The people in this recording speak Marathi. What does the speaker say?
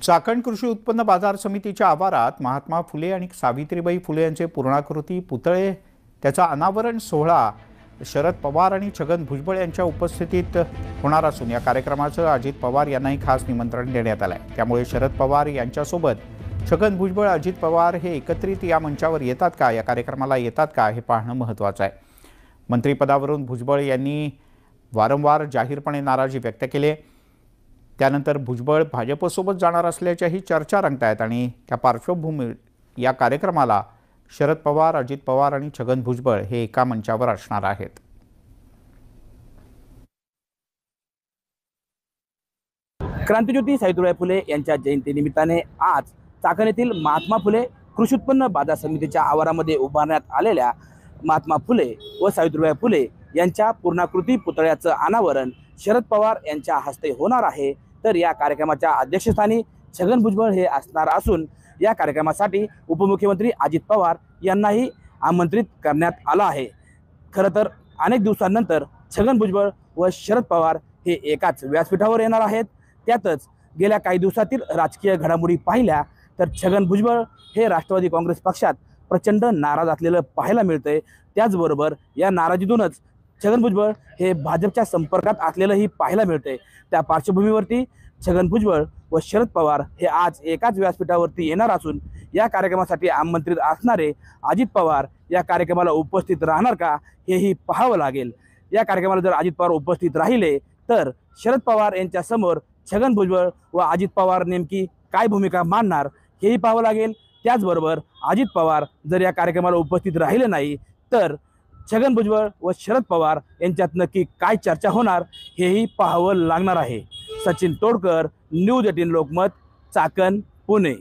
चाकण कृषी उत्पन्न बाजार समितीच्या आवारात महात्मा फुले आणि सावित्रीबाई फुले यांचे पूर्णाकृती पुतळे त्याचा अनावरण सोहळा शरद पवार आणि छगन भुजबळ यांच्या उपस्थितीत होणार असून या कार्यक्रमाचं अजित पवार यांनाही खास निमंत्रण देण्यात आलं आहे। त्यामुळे शरद पवार यांच्यासोबत छगन भुजबळ अजित पवार हे एकत्रित या मंचावर येतात का, या कार्यक्रमाला येतात का हे पाहणं महत्त्वाचं आहे। मंत्रिपदावरून भुजबळ यांनी वारंवार जाहीरपणे नाराजी व्यक्त केली। त्यानंतर भुजबळ भाजपसोबत जाणार असल्याच्याही चर्चा रंगतायत आणि त्या पार्श्वभूमीवर या कार्यक्रमाला शरद पवार, अजित पवार आणि छगन भुजबळ हे एका मंचावर असणार आहेत। क्रांतिज्योती सावित्रीबाई फुले यांच्या जयंतीनिमित्ताने आज चाकण येथील महात्मा फुले कृषी उत्पन्न बाजार समितीच्या आवारामध्ये उभारण्यात आलेल्या महात्मा फुले व सावित्रीबाई फुले यांच्या पूर्णाकृती पुतळ्याचं अनावरण शरद पवार यांच्या हस्ते होणार आहे। तर या कार्यक्रमाच्या अध्यक्षस्थानी छगन भुजबळ हे असणार असून या कार्यक्रमासाठी उपमुख्यमंत्री अजित पवार यांनाही आमंत्रित करण्यात आलं आहे। खरं तर अनेक दिवसांनंतर छगन भुजबळ व शरद पवार हे एकाच व्यासपीठावर येणार आहेत। त्यातच गेल्या काही दिवसातील राजकीय घडामोडी पाहिल्या तर छगन भुजबळ हे राष्ट्रवादी काँग्रेस पक्षात प्रचंड नाराज असलेलं पाहायला मिळतंय। त्याचबरोबर या नाराजीतूनच छगन भुजबळ हे भाजपच्या संपर्कात असलेलंही पाहायला मिळतंय। त्या पार्श्वभूमीवरती छगन भुजबळ व शरद पवार हे आज एकाच व्यासपीठावरती येणार असून या कार्यक्रमासाठी आमंत्रित असणारे अजित पवार या कार्यक्रमाला उपस्थित राहणार का हेही पाहावं लागेल। या कार्यक्रमाला जर अजित पवार उपस्थित राहिले तर शरद पवार यांच्या समोर छगन भुजबळ व अजित पवार नेमकी काय भूमिका मांडणार हेही पाहावं लागेल। त्याचबरोबर अजित पवार जर या कार्यक्रमाला उपस्थित राहिले नाही तर छगन भुजबळ व शरद पवार यांच्यात नक्की काय चर्चा होणार हेही पाहावं लागणार आहे। सचिन तोडकर, न्यूज 18 लोकमत, चाकण, पुणे।